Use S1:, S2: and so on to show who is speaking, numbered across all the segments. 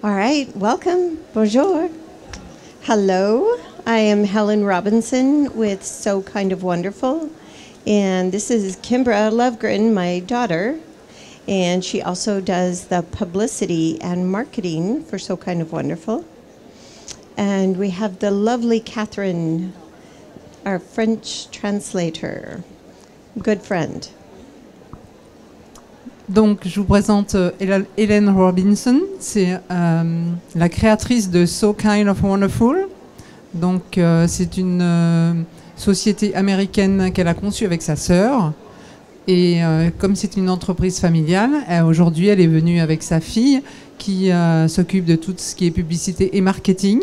S1: All right, welcome. Bonjour. Hello, I am Helen Robinson with So Kind of Wonderful. And this is Kimbra Lovegren, my daughter. And she also does the publicity and marketing for So Kind of Wonderful. And we have the lovely Catherine, our French translator, good friend.
S2: Donc, je vous présente Helen Robinson, c'est la créatrice de So Kind of Wonderful. Donc, c'est une société américaine qu'elle a conçue avec sa sœur. Et comme c'est une entreprise familiale, aujourd'hui, elle est venue avec sa fille qui s'occupe de tout ce qui est publicité et marketing.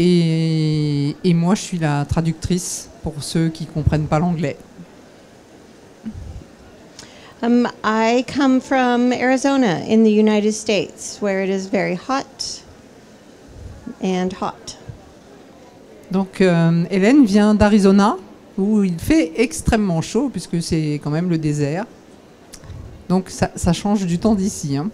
S2: Et moi, je suis la traductrice pour ceux qui ne comprennent pas l'anglais.
S1: I come from Arizona in the United States, where it is very hot and hot.
S2: Donc, Hélène vient d'Arizona, où il fait extrêmement chaud, puisque c'est quand même le désert. Donc, ça change du temps d'ici. Hein.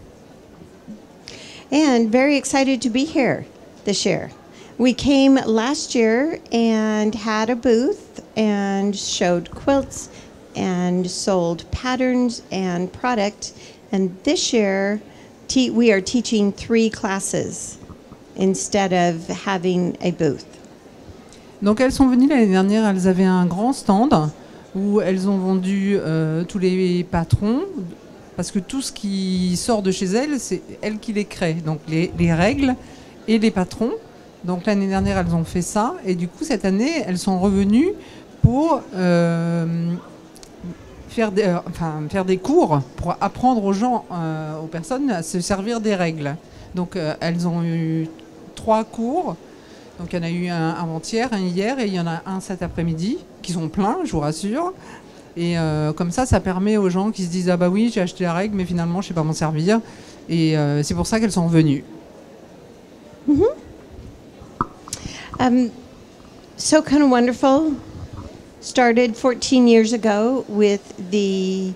S1: And very excited to be here this year. We came last year and had a booth and showed quilts and sold patterns and product. And this year, we are teaching 3 classes instead of having a booth.
S2: Donc elles sont venues l'année dernière, elles avaient un grand stand où elles ont vendu tous les patrons, parce que tout ce qui sort de chez elles, c'est elles qui les créent. Donc les règles et les patrons. Donc l'année dernière, elles ont fait ça. Et du coup, cette année, elles sont revenues pour faire des cours pour apprendre aux gens, aux personnes à se servir des règles. Donc elles ont eu 3 cours. Donc il y en a eu un avant-hier, un hier et il y en a un cet après-midi qui sont pleins, je vous rassure. Et comme ça permet aux gens qui se disent « Ah bah oui, j'ai acheté la règle, mais finalement je ne sais pas m'en servir ». Et c'est pour ça qu'elles sont venues.
S1: So Kind of Wonderful started 14 years ago with the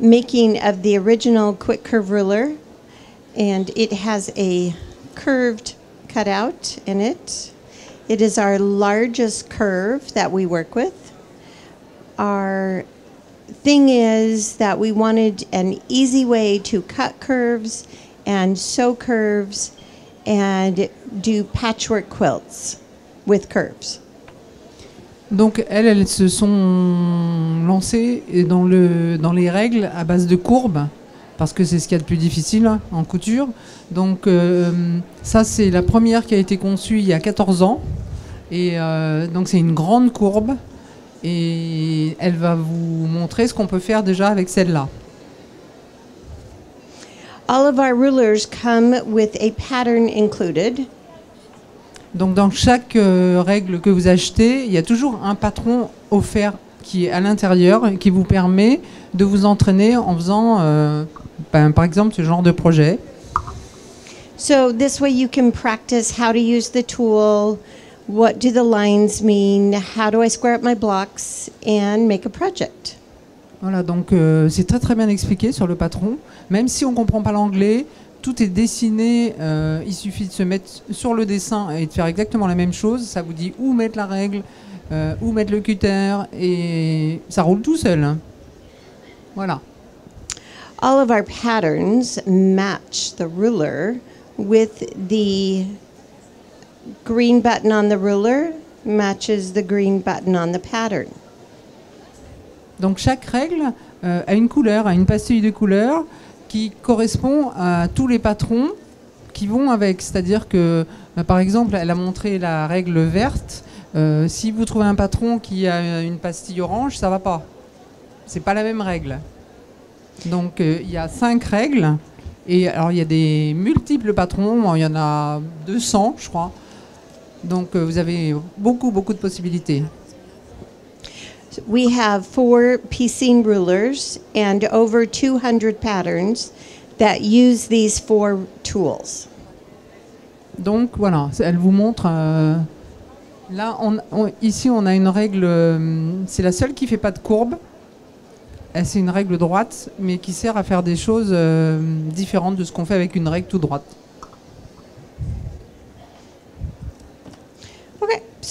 S1: making of the original quick curve ruler, and it has a curved cutout in it. It is our largest curve that we work with. Our thing is that we wanted an easy way to cut curves and sew curves and do patchwork quilts with curves.
S2: Donc elles se sont lancées dans les règles à base de courbes, parce que c'est ce qu'il y a de plus difficile en couture. Donc ça, c'est la première qui a été conçue il y a 14 ans. Et donc c'est une grande courbe. Et elle va vous montrer ce qu'on peut faire déjà avec celle-là.
S1: All of our rulers come with a pattern included.
S2: Donc dans chaque règle que vous achetez, il y a toujours un patron offert qui est à l'intérieur et qui vous permet de vous entraîner en faisant par exemple ce genre de projet.
S1: So this way you can practice how to use the tool, what do the lines mean, how do I square up my blocks and make a project.
S2: Voilà, donc c'est très bien expliqué sur le patron. Même si on ne comprend pas l'anglais, tout est dessiné, il suffit de se mettre sur le dessin et de faire exactement la même chose. Ça vous dit où mettre la règle, où mettre le cutter, et ça roule tout seul. Hein. Voilà.
S1: All of our patterns match the ruler with the green button on the ruler matches the green button on the pattern.
S2: Donc chaque règle a une couleur, a une pastille de couleur qui correspond à tous les patrons qui vont avec. C'est-à-dire que, par exemple, elle a montré la règle verte. Si vous trouvez un patron qui a une pastille orange, ça ne va pas. C'est pas la même règle. Donc il y a 5 règles. Et alors il y a des multiples patrons. Il y en a 200, je crois. Donc vous avez beaucoup de possibilités.
S1: We have 4 piecing rulers and over 200 patterns that use these 4 tools.
S2: Donc voilà, elle vous montre. Là, ici, on a une règle. C'est la seule qui ne fait pas de courbe. C'est une règle droite, mais qui sert à faire des choses différentes de ce qu'on fait avec une règle tout droite.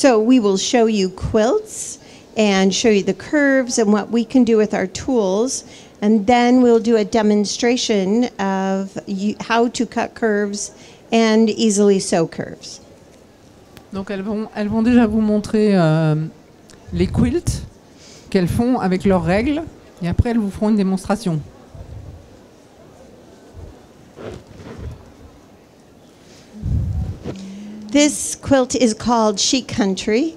S1: So we will show you quilts and show you the curves and what we can do with our tools. And then we'll do a demonstration of how to cut curves and easily sew curves.
S2: Donc elles vont déjà vous montrer les quilts qu'elles font avec leurs règles et après elles vous feront une démonstration.
S1: This quilt is called Chic Country,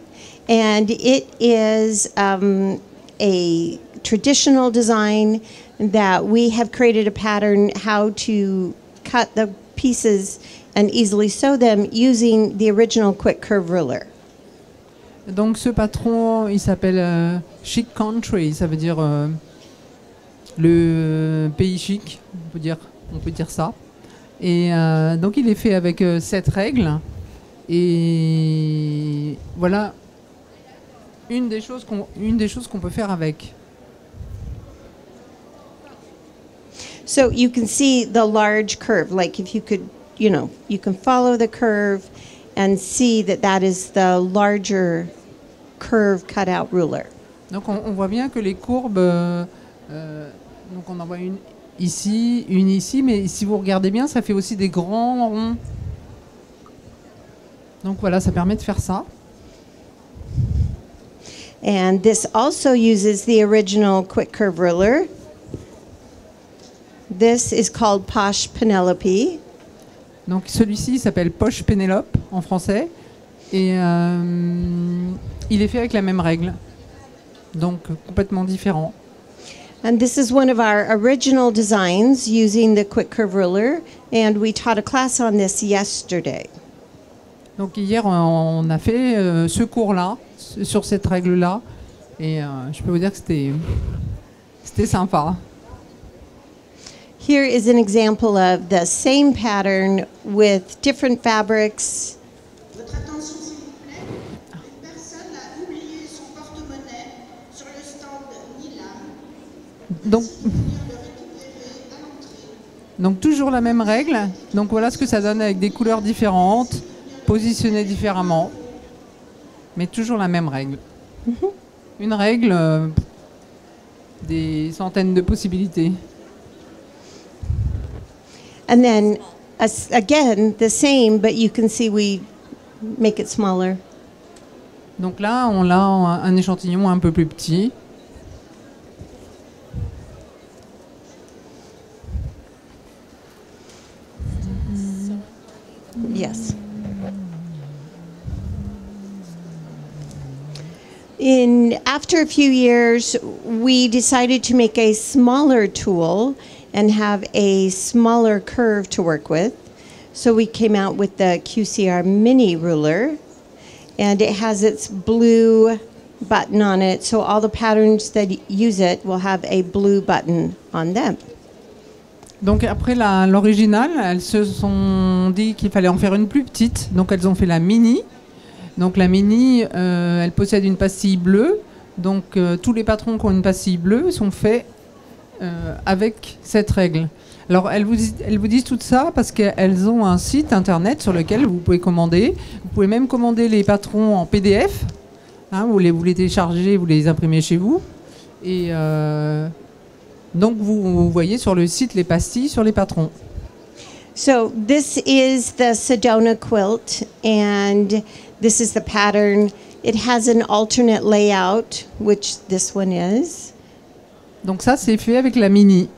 S1: and it is a traditional design that we have created a pattern how to cut the pieces and easily sew them using the original quick curve ruler.
S2: Donc ce patron, il s'appelle Chic Country, ça veut dire le pays chic, on peut dire ça. Et donc il est fait avec 7 règles. Et voilà une des choses qu'on peut faire avec.
S1: So you can see the large curve, like if you could, you can follow the curve and see that that is the larger curve cut out ruler.
S2: Donc on voit bien que les courbes, donc on en voit une ici, mais si vous regardez bien, ça fait aussi des grands ronds. Donc voilà, ça permet de faire ça.
S1: And this also uses the original quick curve ruler. This is called Posh Penelope.
S2: Donc celui-ci s'appelle Poche Pénélope en français. Et il est fait avec la même règle. Donc complètement différent.
S1: And this is one of our original designs using the quick curve ruler. And we taught a class on this yesterday.
S2: Donc hier, on a fait ce cours-là, sur cette règle-là, et je peux vous dire que c'était sympa.
S1: Here is an example of the same pattern with different fabrics.
S3: Votre attention s'il vous plaît. Une personne a oublié son porte-monnaie sur le stand Nilam.
S2: Donc,
S3: Venir le récupérer à l'entrée.
S2: donc toujours la même règle. Donc voilà ce que ça donne avec des couleurs différentes, positionnées différemment, mais toujours la même règle. Une règle, des centaines de possibilités.
S1: And then, again, the same, but you can see we make it smaller.
S2: Donc là, on a un échantillon un peu plus petit.
S1: Yes. After a few years, we decided to make a smaller tool and have a smaller curve to work with. So we came out with the QCR mini ruler, and it has its blue button on it. So all the patterns that use it will have a blue button on them.
S2: Donc après l'original, elles se sont dit qu'il fallait en faire une plus petite. Donc elles ont fait la mini. Donc la mini, elle possède une pastille bleue. Donc tous les patrons qui ont une pastille bleue sont faits avec cette règle. Alors elles vous disent tout ça parce qu'elles ont un site internet sur lequel vous pouvez commander. Vous pouvez même commander les patrons en PDF. Hein, vous les téléchargez, vous les imprimez chez vous. Et donc vous voyez sur le site les pastilles sur les patrons.
S1: So this is the Sedona quilt, and this is the pattern. It has an alternate layout, which this one is.
S2: Donc ça, c'est fait avec la mini.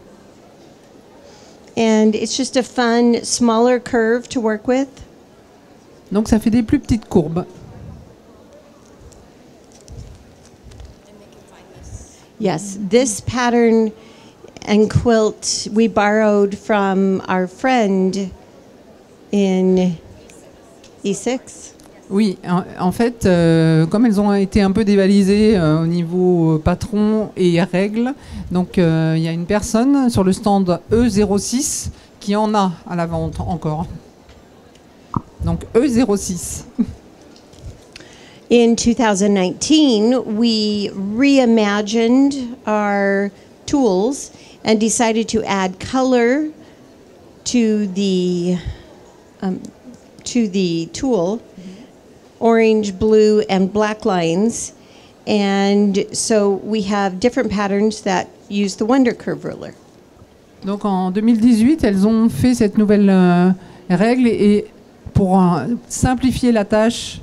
S1: And it's just a fun, smaller curve to work with.
S2: Donc ça fait des plus petites courbes.
S1: Yes, this pattern and quilt we borrowed from our friend in E6.
S2: Oui, en fait, comme elles ont été un peu dévalisées au niveau patron et règles, donc il y a une personne sur le stand E06 qui en a à la vente encore. Donc E06.
S1: In 2019, we reimagined our tools and decided to add color to the tool. orange, blue, and black lines. And so we have different patterns that use the Wonder Curve ruler.
S2: Donc en 2018, elles ont fait cette nouvelle règle et pour simplifier la tâche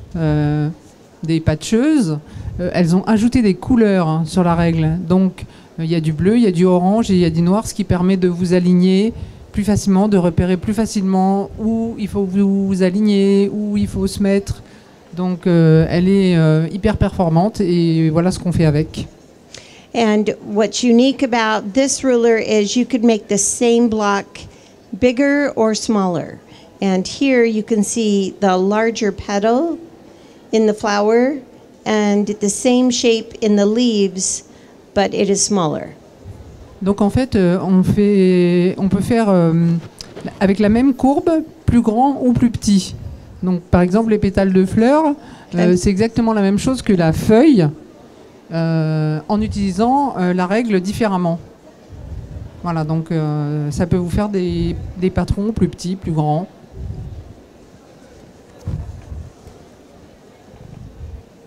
S2: des patcheuses, elles ont ajouté des couleurs sur la règle. Donc il y a du bleu, il y a du orange et il y a du noir, ce qui permet de vous aligner plus facilement, de repérer plus facilement où il faut vous aligner, où il faut se mettre. Donc elle est hyper performante et voilà ce qu'on fait avec.
S1: And what's unique about this ruler is you could make the same block bigger or smaller. And here you can see the larger petal in the flower and the same shape in the leaves, but it is smaller.
S2: Donc en fait, on peut faire avec la même courbe plus grand ou plus petit. Donc par exemple les pétales de fleurs, c'est exactement la même chose que la feuille en utilisant la règle différemment. Voilà, donc ça peut vous faire des patrons plus petits, plus grands.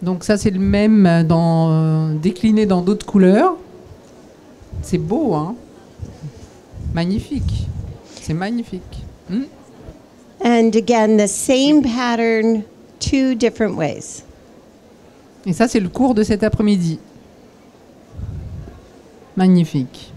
S2: Donc ça c'est le même décliné dans d'autres couleurs. C'est beau, hein? Magnifique. C'est magnifique.
S1: And again, the same pattern, 2 different ways.
S2: Et ça, c'est le cours de cet après-midi. Magnifique.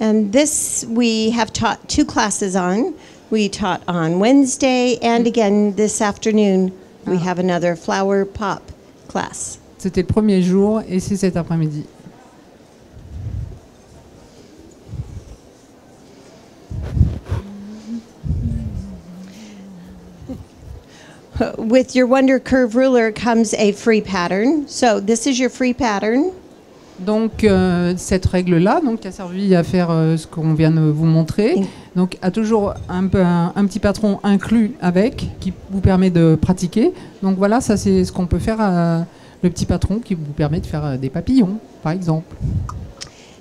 S1: And this we have taught 2 classes on. We taught on Wednesday, and again this afternoon we have another flower pop class.
S2: C'était le premier jour et c'est cet après-midi.
S1: With your Wonder Curve ruler comes a free pattern. So this is your free pattern.
S2: Donc cette règle-là, donc qui a servi à faire ce qu'on vient de vous montrer, donc a toujours un petit patron inclus avec qui vous permet de pratiquer. Donc voilà, ça c'est ce qu'on peut faire, le petit patron qui vous permet de faire des papillons, par exemple.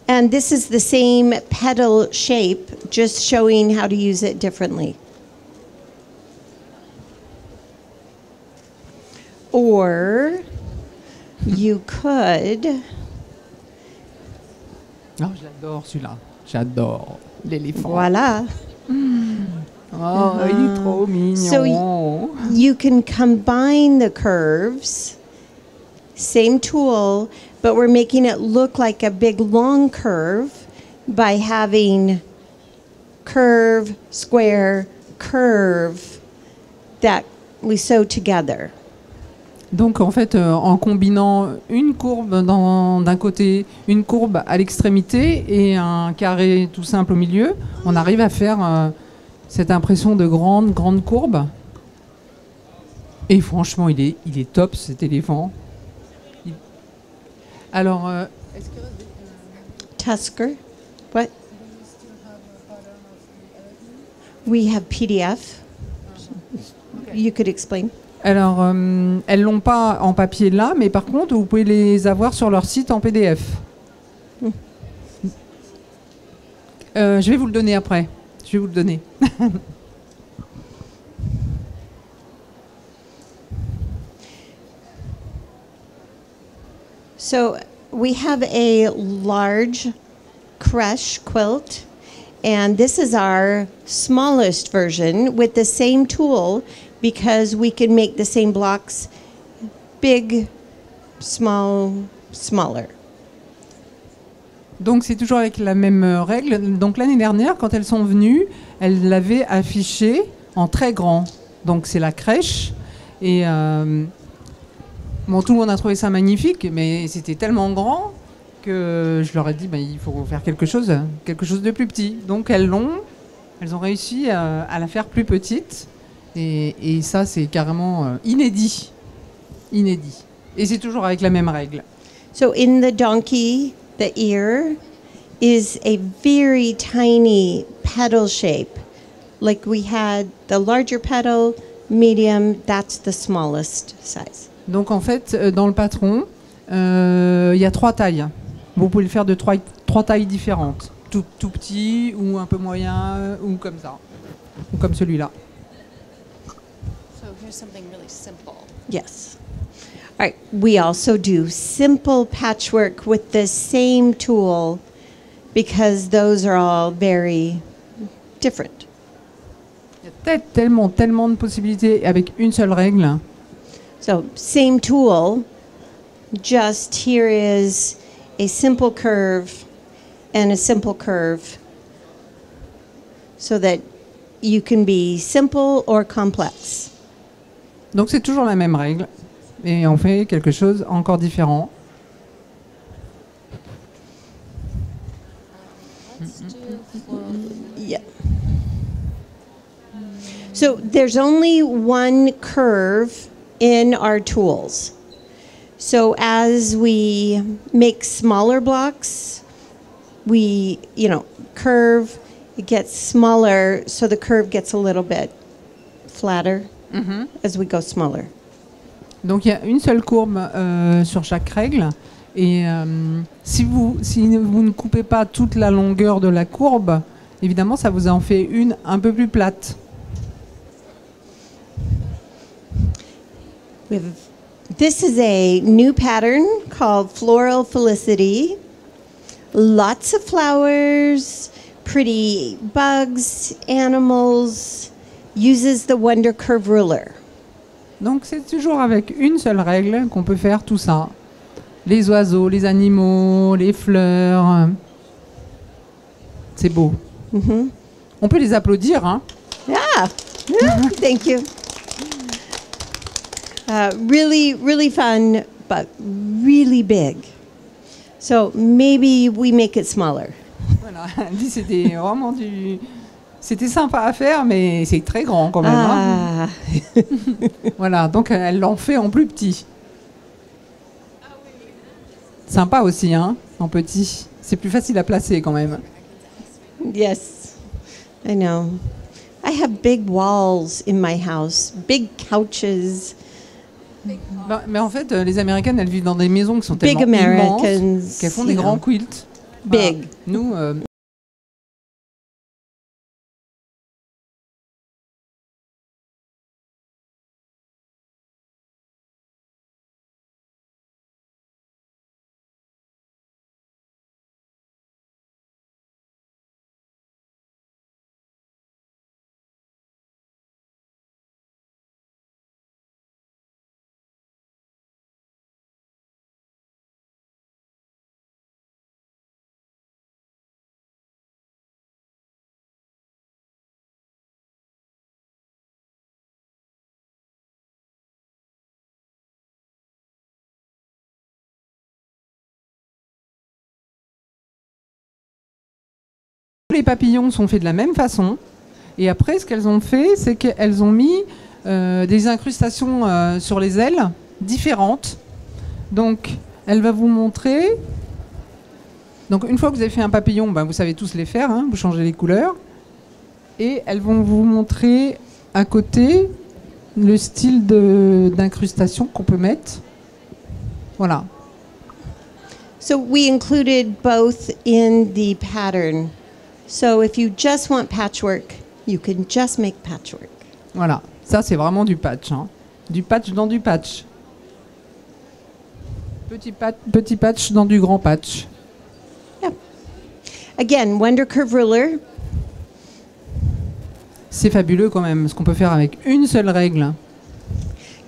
S1: And this is the same petal shape, just showing how to use it differently. Or you could...
S2: Oh, j'adore celui-là. J'adore l'éléphant.
S1: Voila.
S2: Oh, il est trop mignon.
S1: So you can combine the curves, same tool, but we're making it look like a big long curve by having curve, square, curve that we sew together.
S2: Donc en fait, en combinant une courbe d'un côté, une courbe à l'extrémité et un carré tout simple au milieu, on arrive à faire cette impression de grande courbe. Et franchement, il est top cet éléphant. Alors, est-ce qu'il reste
S1: Tusker, what? We have PDF. You could explain.
S2: Alors, elles l'ont pas en papier là, mais par contre, vous pouvez les avoir sur leur site en PDF. Je vais vous le donner après. Je vais vous le donner.
S1: So we have a large crush quilt, and this is our smallest version with the same tool, because we can make the same blocks big, small, smaller.
S2: Donc c'est toujours avec la même règle. Donc l'année dernière, quand elles sont venues, elles l'avaient affiché en très grand. Donc c'est la crèche. Et bon, tout le monde a trouvé ça magnifique, mais c'était tellement grand que je leur ai dit, il faut faire quelque chose de plus petit. Donc elles ont réussi à la faire plus petite. Et ça, c'est carrément inédit. Inédit. Et c'est toujours avec la même règle.
S1: So in the donkey, the ear is a very tiny petal shape. Like we had the larger petal, medium, that's the smallest size.
S2: Donc en fait, dans le patron, il y a 3 tailles. Vous pouvez le faire de 3 tailles différentes. Tout petit, ou un peu moyen, ou comme ça. Ou comme celui-là.
S4: here's something really simple.
S1: Yes. All right. We also do simple patchwork with the same tool because those are all very different.
S2: Il y a tellement de possibilités avec une seule règle.
S1: So, same tool, just here is a simple curve and a simple curve so that you can be simple or complex.
S2: Donc c'est toujours la même règle, et on fait quelque chose encore différent.
S1: Yeah. So there's only one curve in our tools. So as we make smaller blocks, we, curve, it gets smaller, so the curve gets a little bit flatter as we go smaller.
S2: Donc il y a une seule courbe sur chaque règle, et si vous ne coupez pas toute la longueur de la courbe, évidemment ça vous en fait une un peu plus plate.
S1: This is a new pattern called Floral Felicity. Lots of flowers, pretty bugs, animals, uses the Wonder Curve ruler.
S2: Donc c'est toujours avec une seule règle qu'on peut faire tout ça. Les oiseaux, les animaux, les fleurs. C'est beau. On peut les applaudir, hein.
S1: Yeah, thank you. Really, really fun, but really big. So maybe we make it smaller.
S2: Voilà, elle dit c'était vraiment c'était sympa à faire, mais c'est très grand quand même. Hein. Voilà, donc elle l'en fait en plus petit. Sympa aussi, hein, en petit. C'est plus facile à placer quand même.
S1: Yes, I know. I have big walls in my house, big couches.
S2: Mais en fait, les Américaines, elles vivent dans des maisons qui sont tellement immenses qu'elles font des grands quilts.
S1: Big.
S2: Voilà. Nous, les papillons sont faits de la même façon. Et après, ce qu'elles ont fait, c'est qu'elles ont mis des incrustations sur les ailes différentes. Donc, elle va vous montrer. Donc, une fois que vous avez fait un papillon, ben, vous savez tous les faire. Hein, vous changez les couleurs. Et elles vont vous montrer à côté le style d'incrustation qu'on peut mettre. Voilà.
S1: So we included both in the pattern. So if you just want patchwork, you can just make patchwork.
S2: Voilà, ça c'est vraiment du patch. Hein. Du patch dans du patch. Petit patch dans du grand patch.
S1: Yeah. Again, Wonder Curve ruler.
S2: C'est fabuleux quand même, ce qu'on peut faire avec une seule règle.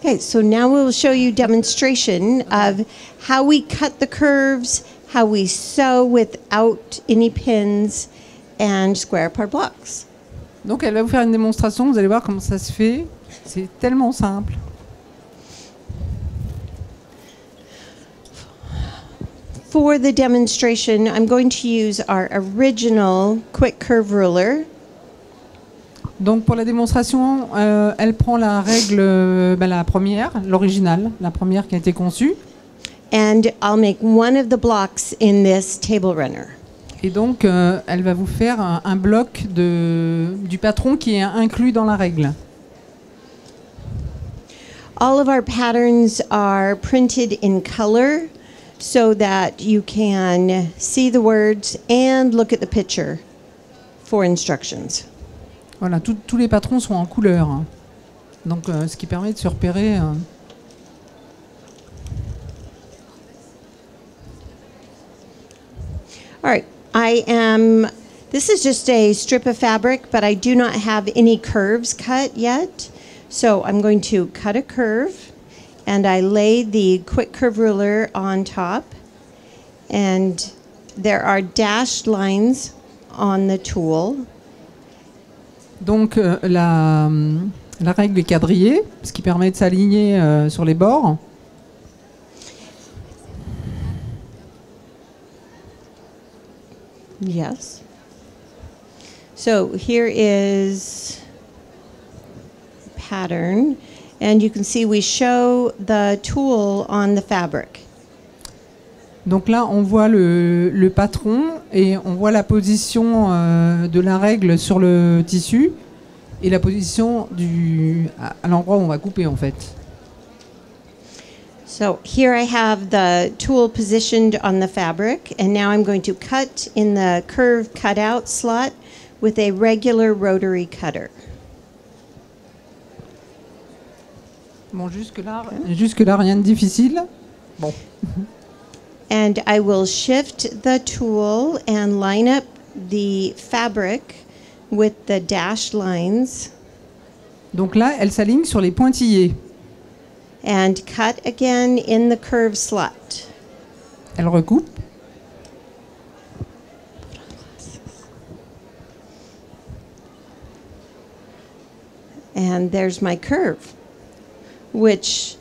S1: Okay, so now we'll show you demonstration of how we cut the curves, how we sew without any pins, and square up our blocks.
S2: Donc elle va vous faire une démonstration, vous allez voir comment ça se fait. C'est tellement simple.
S1: For the demonstration, I'm going to use our original quick curve ruler.
S2: Donc pour la démonstration, elle prend la règle, la première, l'originale, la première qui a été conçue.
S1: And I'll make one of the blocks in this table runner.
S2: Et donc elle va vous faire un bloc du patron qui est inclus dans la règle.
S1: All of our patterns are printed in color so that you can see the words and look at the picture for instructions.
S2: Voilà, tous les patrons sont en couleur. Hein. Donc, ce qui permet de se repérer.
S1: All right, this is just a strip of fabric, but I do not have any curves cut yet. So I'm going to cut a curve, and I lay the quick curve ruler on top, and there are dashed lines on the tool.
S2: Donc, la règle est quadrillée, ce qui permet de s'aligner sur les bords.
S1: Yes. So here is pattern, and you can see we show the tool on the fabric.
S2: Donc là, on voit le patron et on voit la position de la règle sur le tissu et la position à l'endroit où on va couper en fait.
S1: So here I have the tool positioned on the fabric, and now I'm going to cut in the curve cutout slot with a regular rotary cutter.
S2: Bon, jusque-là, rien de difficile. Bon.
S1: And I will shift the tool and line up the fabric with the dashed lines.
S2: Donc là, elle s'aligne sur les pointillés.
S1: And cut again in the curve slot.
S2: Elle recoupe.
S1: And there's my curve, which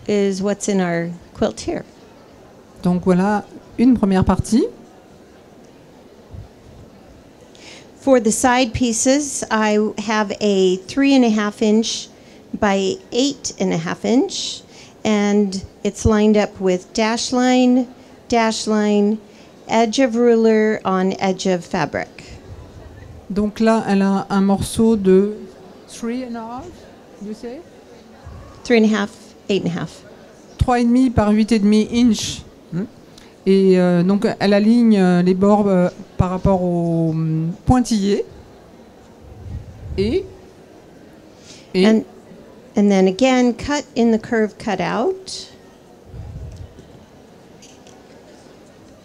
S1: is what's in our quilt here.
S2: Donc voilà une première partie.
S1: For the side pieces, I have a 3.5 inch by 8.5 inch, and it's lined up with dash line, edge of ruler on edge of fabric.
S2: Donc là, elle a un morceau de 3.5, you say?
S1: 3.5, 8.5.
S2: 3,5 par 8,5 inch. Et donc elle aligne les bords par rapport au pointillé.
S1: And then again, cut in the curve cutout.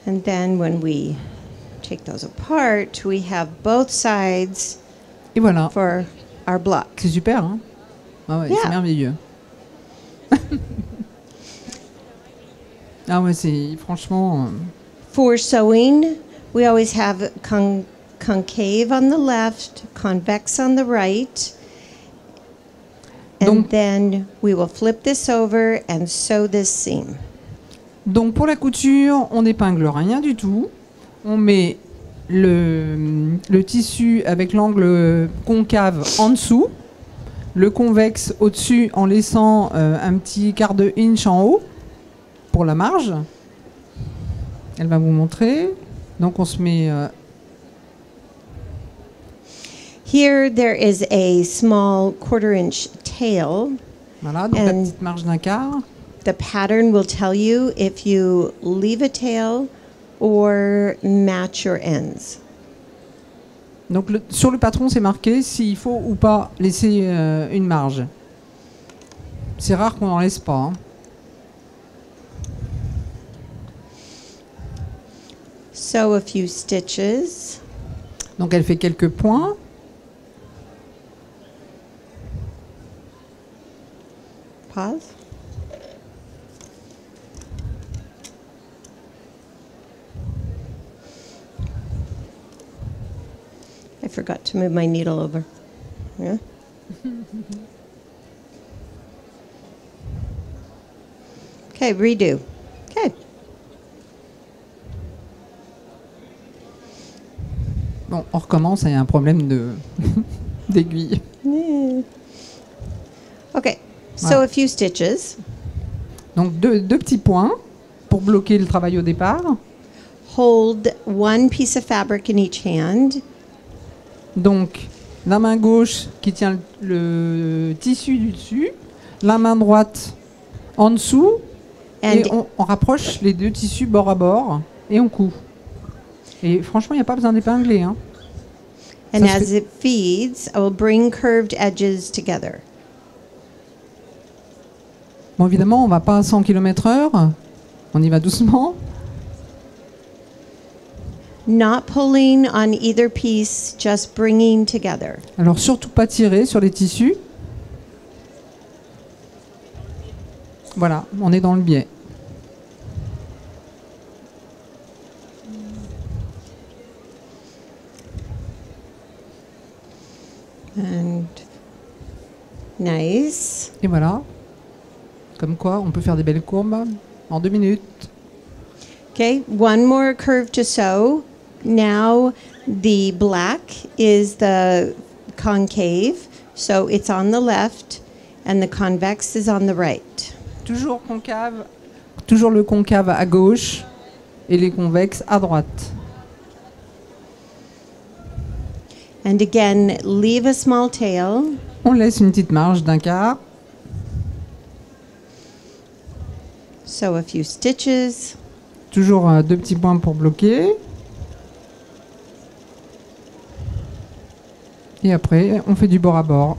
S1: And then when we take those apart, we have both sides
S2: Et voilà.
S1: for our block.
S2: C'est super, hein? Ah ouais,
S1: Yeah.
S2: c'est merveilleux. Ah ouais, c'est franchement.
S1: For sewing, we always have concave on the left, convex on the right. And
S2: Donc-
S1: then we will flip this over and sew this seam.
S2: Donc pour la couture, on n'épingle rien du tout. On met le tissu avec l'angle concave en dessous, le convexe au-dessus en laissant un petit quart de inch en haut pour la marge. Elle va vous montrer. Donc on se met...
S1: Here there is a small 1/4 inch tail.
S2: voilà, donc la
S1: And-
S2: petite marge d'un quart.
S1: The pattern will tell you if you leave a tail or match your ends.
S2: Donc sur le patron, c'est marqué s'il faut ou pas laisser une marge. C'est rare qu'on n'en laisse pas, hein.
S1: Sew a few stitches.
S2: Donc elle fait quelques points.
S1: Pause. I forgot to move my needle over. Yeah. Okay, redo. Okay.
S2: Bon, on recommence, il y a un problème d'aiguille.
S1: Yeah. Okay, so
S2: Voilà.
S1: a few stitches.
S2: Donc deux petits points pour bloquer le travail au départ.
S1: Hold one piece of fabric in each hand.
S2: Donc la main gauche qui tient le tissu du dessus, la main droite en dessous,
S1: And
S2: et on rapproche les deux tissus bord à bord et on coud. Et franchement, il n'y a pas besoin d'épingler, hein.
S1: And
S2: Ça se
S1: as it feeds, I will bring curved edges together.
S2: Bon, évidemment, on va pas à 100 km/h. On y va doucement.
S1: Not pulling on either piece, just bringing together.
S2: Alors, surtout pas tirer sur les tissus. Voilà, on est dans le biais.
S1: And nice.
S2: Et voilà. Comme quoi, on peut faire des belles courbes en 2 minutes.
S1: Okay, one more curve to sew. Now the black is the concave, so it's on the left, and the convex is on the right.
S2: Toujours concave, toujours le concave à gauche et les convexes à droite.
S1: And again, leave a small tail.
S2: On laisse une petite marge d'un quart.
S1: Sew a few stitches.
S2: Toujours 2 petits points pour bloquer. Et après, on fait du bord à bord.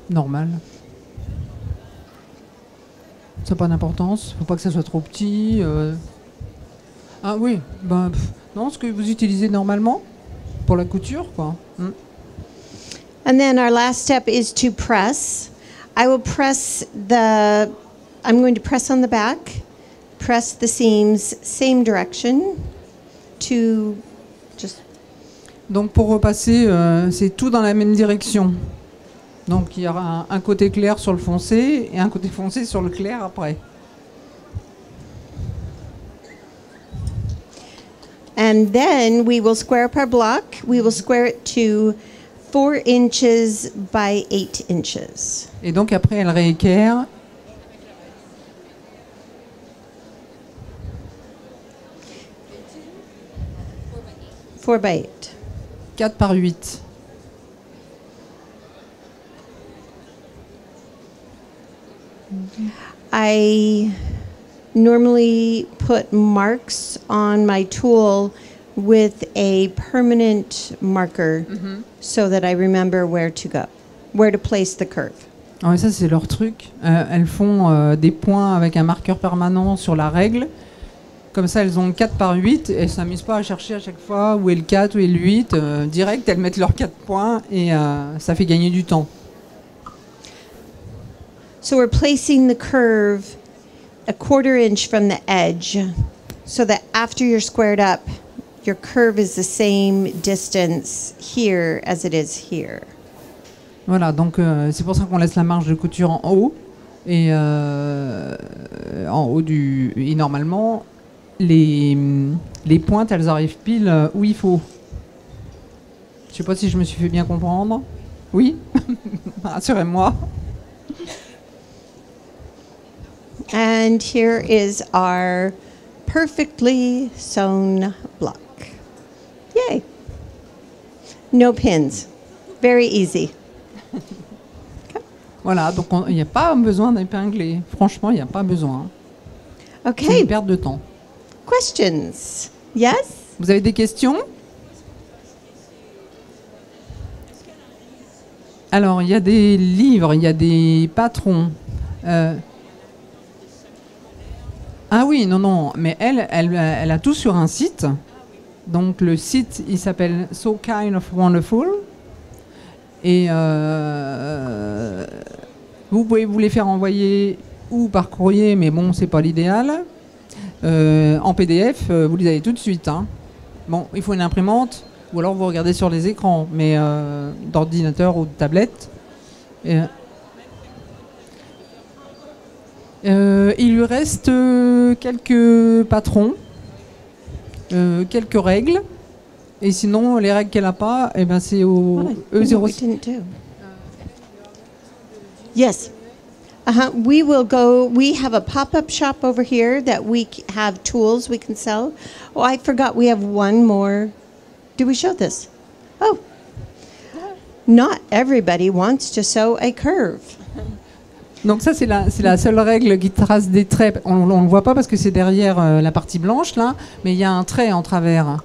S2: Normal. Ça n'a pas d'importance. Faut pas que ça soit trop petit. Ah oui, ben non, ce que vous utilisez normalement pour la couture, quoi.
S1: And then our last step is to press. I will press I'm going to press on the back, press the seams, same direction to just.
S2: Donc pour repasser, c'est tout dans la même direction. Donc il y aura un côté clair sur le foncé et un côté foncé sur le clair après.
S1: And then we will square up our block. We will square it to 4 inches by 8 inches.
S2: Et donc après elle rééquerre.
S1: Four by 8.
S2: 4 par 8.
S1: I normally put marks on my tool with a permanent marker so that I remember where to place the curve.
S2: Ah, ça c'est leur truc. Elles font des points avec un marqueur permanent sur la règle. Comme ça, elles ont 4 par 8 et elles ne s'amusent pas à chercher à chaque fois où est le 4, où est le 8. Direct, elles mettent leurs 4 points et ça fait gagner du temps.
S1: So we're placing the curve a 1/4 inch from the edge so that after you're squared up, your curve is the same distance here as it is here.
S2: Voilà, donc c'est pour ça qu'on laisse la marge de couture en haut. Et en haut du. Et normalement, les pointes, elles arrivent pile où il faut. Je sais pas si je me suis fait bien comprendre. Oui. Rassurez-moi.
S1: And here is our perfectly sewn block. Yay! No pins. Very easy.
S2: Voilà, donc il n'y a pas besoin d'épingler. Franchement, il n'y a pas besoin. C'est
S1: Okay,
S2: une perte de temps.
S1: questions? Yes?
S2: Vous avez des questions? Alors, il y a des livres, il y a des patrons. Ah oui, non, mais elle a tout sur un site. Donc le site, il s'appelle So Kind of Wonderful. Et vous pouvez vous les faire envoyer ou par courrier, mais bon, c'est pas l'idéal. En PDF, vous les avez tout de suite. Hein. Bon, il faut une imprimante, ou alors vous regardez sur les écrans, mais d'ordinateur ou de tablette. Il lui reste quelques patrons, quelques règles, et sinon les règles qu'elle n'a pas, eh ben c'est au
S1: We
S2: E06.
S1: didn't do. Yes. We will go. We have a pop-up shop over here that we have tools we can sell. Oh, I forgot. We have one more. Did we show this? Oh, not everybody wants to sew a curve.
S2: Donc ça, c'est la seule règle qui trace des traits. On ne le voit pas parce que c'est derrière la partie blanche, là, mais il y a un trait en travers.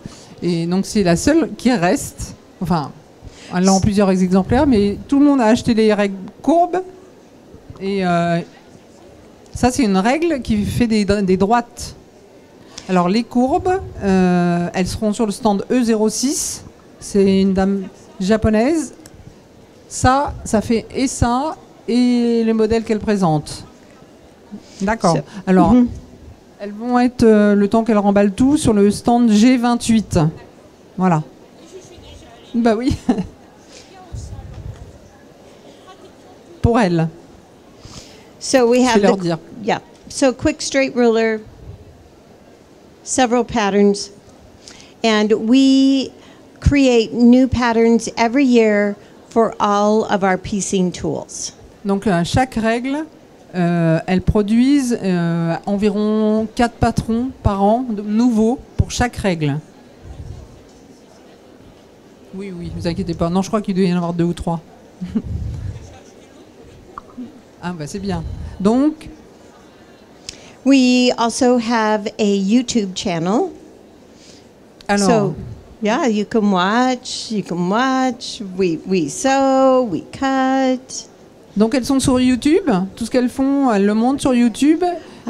S2: Et donc c'est la seule qui reste. Enfin, elle a en plusieurs exemplaires, mais tout le monde a acheté les règles courbes. Et ça, c'est une règle qui fait des droites. Alors les courbes, elles seront sur le stand E06. C'est une dame japonaise. Ça fait et ça et les modèles qu'elle présente. D'accord. Alors, elles vont être, le temps qu'elle remballe tout, sur le stand G28. Voilà. Bah oui. Pour elle.
S1: So we
S2: Je vais
S1: have
S2: leur dire.
S1: yeah. So quick straight ruler, several patterns, and we create new patterns every year for all of our piecing tools.
S2: Donc chaque règle, elles produisent environ 4 patrons par an nouveaux pour chaque règle. Oui, vous inquiétez pas. Non, je crois qu'il doit y en avoir 2 ou 3. Ah bah c'est bien. Donc,
S1: we also have a YouTube channel.
S2: alors,
S1: So, yeah, you can watch. We sew, we cut.
S2: donc elles sont sur YouTube. Tout ce qu'elles font, elles le montent sur YouTube.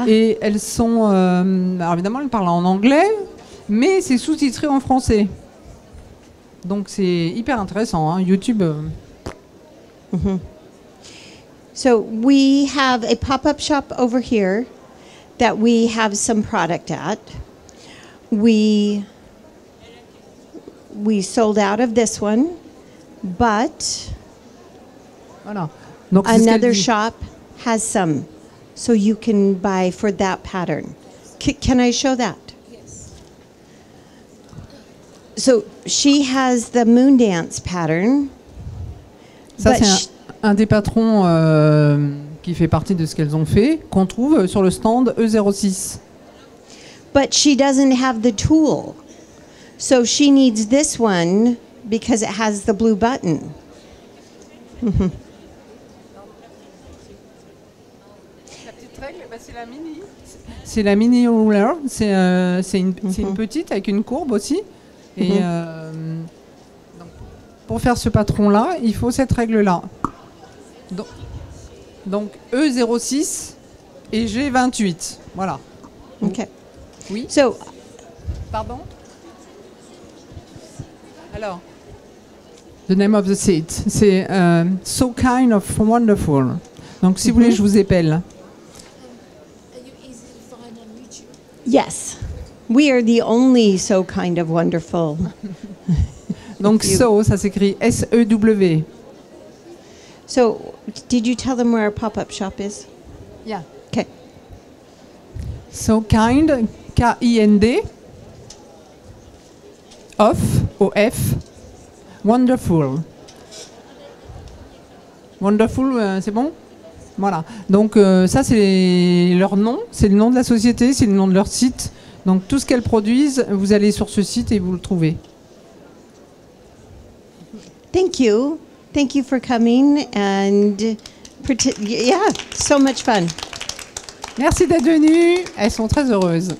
S2: Et elles sont... alors évidemment, elles parlent en anglais, mais c'est sous-titré en français. Donc c'est hyper intéressant, hein, YouTube.
S1: So we have a pop-up shop over here that we have some product at. We sold out of this one, but
S2: Voilà. Donc, c'est ce qu'elle
S1: another
S2: dit.
S1: shop has some, so you can buy for that pattern. Can I show that? Yes. So she has the moon dance pattern.
S2: Ça,
S1: but
S2: c'est un des patrons qui fait partie de ce qu'elles ont fait, qu'on trouve sur le stand E06.
S1: But she doesn't have the tool. So she needs this one because it has the blue button.
S2: La petite règle, c'est la mini. C'est la mini ruler. C'est une petite avec une courbe aussi. Et donc, pour faire ce patron-là, il faut cette règle-là. Donc E06 et G28. Voilà.
S1: Okay.
S2: Oui.
S1: So,
S2: Pardon? Alors, the name of the seat, c'est So Kind of Wonderful. Donc, si vous voulez, je vous épelle.
S4: Are you easy to find on YouTube?
S1: yes, we are the only so kind of wonderful.
S2: Donc, So, ça s'écrit S-E-W.
S1: So, did you tell them where our pop-up shop is?
S2: Yeah.
S1: Okay.
S2: So Kind, K-I-N-D. Of, O-F. Wonderful. Wonderful, c'est bon? Voilà. Donc ça, c'est leur nom, c'est le nom de la société, c'est le nom de leur site. Donc tout ce qu'elles produisent, vous allez sur ce site et vous le trouvez.
S1: Thank you. Thank you for coming and yeah, so much fun.
S2: Merci d'être venus. Elles sont très heureuses.